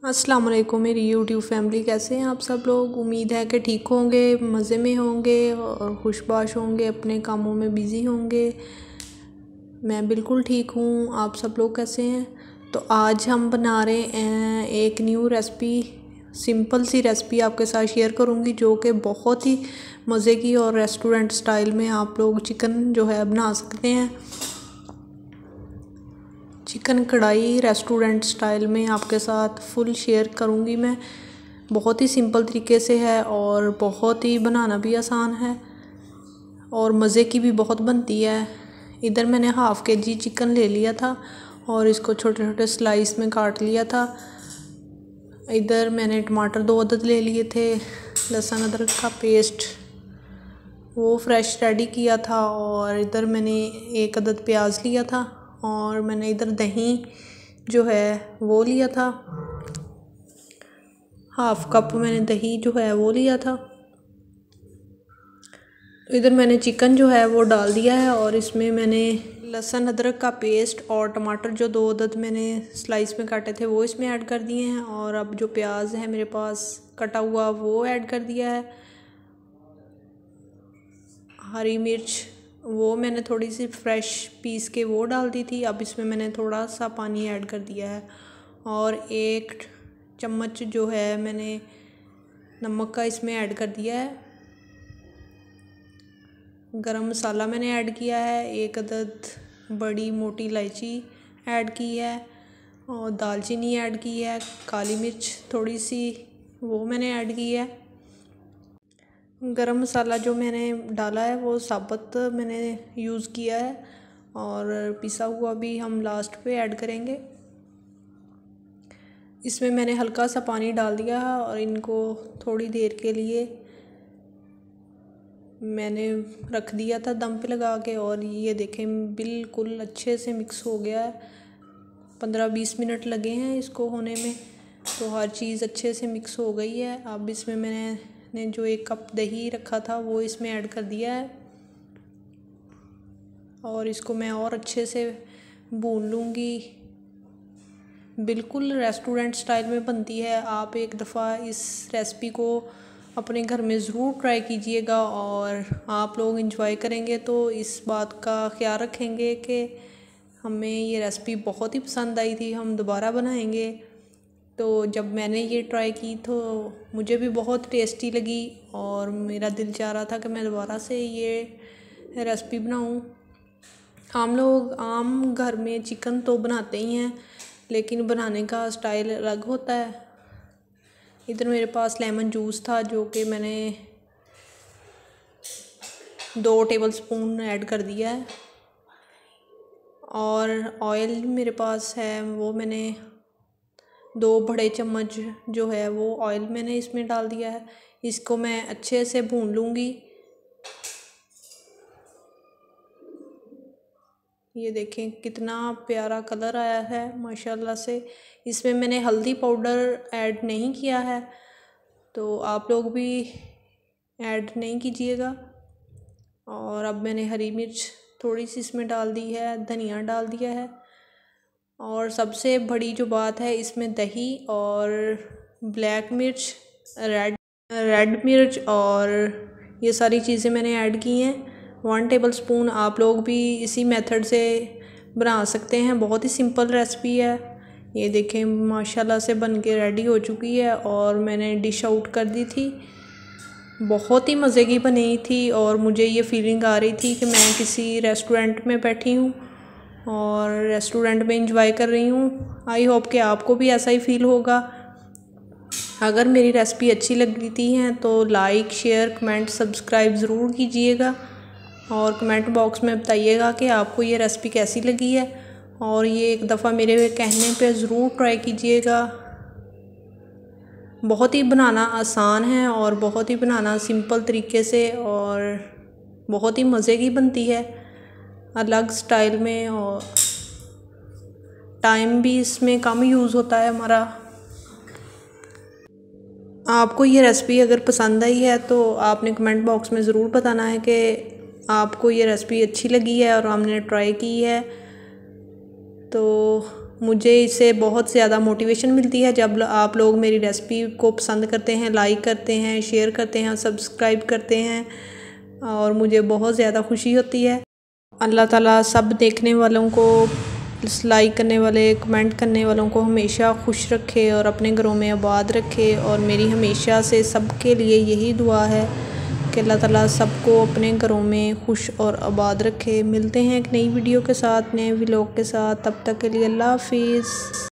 अस्सलाम वालेकुम मेरी यूट्यूब फैमिली, कैसे हैं आप सब लोग। उम्मीद है कि ठीक होंगे, मज़े में होंगे और खुशबाश होंगे, अपने कामों में बिज़ी होंगे। मैं बिल्कुल ठीक हूँ। आप सब लोग कैसे हैं? तो आज हम बना रहे हैं एक न्यू रेसिपी, सिंपल सी रेसिपी आपके साथ शेयर करूँगी जो कि बहुत ही मज़े की और रेस्टोरेंट स्टाइल में आप लोग चिकन जो है बना सकते हैं। चिकन कढ़ाई रेस्टोरेंट स्टाइल में आपके साथ फुल शेयर करूँगी मैं। बहुत ही सिंपल तरीके से है और बहुत ही बनाना भी आसान है और मज़े की भी बहुत बनती है। इधर मैंने हाफ़ केजी चिकन ले लिया था और इसको छोटे छोटे स्लाइस में काट लिया था। इधर मैंने टमाटर 2 अदद ले लिए थे, लहसुन अदरक का पेस्ट वो फ्रेश रेडी किया था और इधर मैंने 1 अदद प्याज लिया था और मैंने इधर दही जो है वो लिया था, हाफ़ कप मैंने दही जो है वो लिया था। इधर मैंने चिकन जो है वो डाल दिया है और इसमें मैंने लहसुन अदरक का पेस्ट और टमाटर जो 2 अदद मैंने स्लाइस में काटे थे वो इसमें ऐड कर दिए हैं और अब जो प्याज है मेरे पास कटा हुआ वो ऐड कर दिया है। हरी मिर्च वो मैंने थोड़ी सी फ्रेश पीस के वो डाल दी थी। अब इसमें मैंने थोड़ा सा पानी ऐड कर दिया है और 1 चम्मच जो है मैंने नमक का इसमें ऐड कर दिया है। गरम मसाला मैंने ऐड किया है, 1 अदद बड़ी मोटी इलायची ऐड की है और दालचीनी ऐड की है, काली मिर्च थोड़ी सी वो मैंने ऐड की है। गरम मसाला जो मैंने डाला है वो साबुत मैंने यूज़ किया है और पिसा हुआ भी हम लास्ट पे ऐड करेंगे। इसमें मैंने हल्का सा पानी डाल दिया है और इनको थोड़ी देर के लिए मैंने रख दिया था दम पे लगा के और ये देखें बिल्कुल अच्छे से मिक्स हो गया है। 15-20 मिनट लगे हैं इसको होने में, तो हर चीज़ अच्छे से मिक्स हो गई है। अब इसमें मैंने जो 1 कप दही रखा था वो इसमें ऐड कर दिया है और इसको मैं और अच्छे से भून लूँगी। बिल्कुल रेस्टोरेंट स्टाइल में बनती है। आप एक दफ़ा इस रेसिपी को अपने घर में ज़रूर ट्राई कीजिएगा और आप लोग इंजॉय करेंगे तो इस बात का ख्याल रखेंगे कि हमें ये रेसिपी बहुत ही पसंद आई थी, हम दोबारा बनाएंगे। तो जब मैंने ये ट्राई की तो मुझे भी बहुत टेस्टी लगी और मेरा दिल चाह रहा था कि मैं दोबारा से ये रेसिपी बनाऊं। हम लोग आम घर में चिकन तो बनाते ही हैं लेकिन बनाने का स्टाइल अलग होता है। इधर मेरे पास लेमन जूस था जो कि मैंने 2 टेबलस्पून ऐड कर दिया है और ऑयल मेरे पास है वो मैंने 2 बड़े चम्मच जो है वो ऑयल मैंने इसमें डाल दिया है। इसको मैं अच्छे से भून लूँगी। ये देखें कितना प्यारा कलर आया है माशाल्लाह से। इसमें मैंने हल्दी पाउडर ऐड नहीं किया है तो आप लोग भी ऐड नहीं कीजिएगा। और अब मैंने हरी मिर्च थोड़ी सी इसमें डाल दी है, धनिया डाल दिया है और सबसे बड़ी जो बात है इसमें दही और ब्लैक मिर्च, रेड मिर्च और ये सारी चीज़ें मैंने ऐड की हैं। 1 टेबलस्पून आप लोग भी इसी मेथड से बना सकते हैं, बहुत ही सिंपल रेसिपी है। ये देखें माशाल्लाह से बन के रेडी हो चुकी है और मैंने डिश आउट कर दी थी। बहुत ही मज़े की बनी थी और मुझे ये फीलिंग आ रही थी कि मैं किसी रेस्टोरेंट में बैठी हूँ और रेस्टोरेंट में इंजॉय कर रही हूँ। आई होप कि आपको भी ऐसा ही फील होगा। अगर मेरी रेसिपी अच्छी लगती है तो लाइक, शेयर, कमेंट, सब्सक्राइब ज़रूर कीजिएगा और कमेंट बॉक्स में बताइएगा कि आपको ये रेसिपी कैसी लगी है और ये एक दफ़ा मेरे कहने पे ज़रूर ट्राई कीजिएगा। बहुत ही बनाना आसान है और बहुत ही बनाना सिंपल तरीके से और बहुत ही मज़े की बनती है अलग स्टाइल में और टाइम भी इसमें कम यूज़ होता है हमारा। आपको ये रेसिपी अगर पसंद आई है तो आपने कमेंट बॉक्स में ज़रूर बताना है कि आपको ये रेसिपी अच्छी लगी है और हमने ट्राई की है। तो मुझे इससे बहुत ज़्यादा मोटिवेशन मिलती है जब आप लोग मेरी रेसिपी को पसंद करते हैं, लाइक करते हैं, शेयर करते हैं, सब्सक्राइब करते हैं और मुझे बहुत ज़्यादा खुशी होती है। अल्लाह ताला सब देखने वालों को, लाइक करने वाले, कमेंट करने वालों को हमेशा खुश रखे और अपने घरों में आबाद रखे। और मेरी हमेशा से सबके लिए यही दुआ है कि अल्लाह ताला सबको अपने घरों में खुश और आबाद रखे। मिलते हैं एक नई वीडियो के साथ, नए व्लॉग के साथ। तब तक के लिए अल्लाह हाफिज़।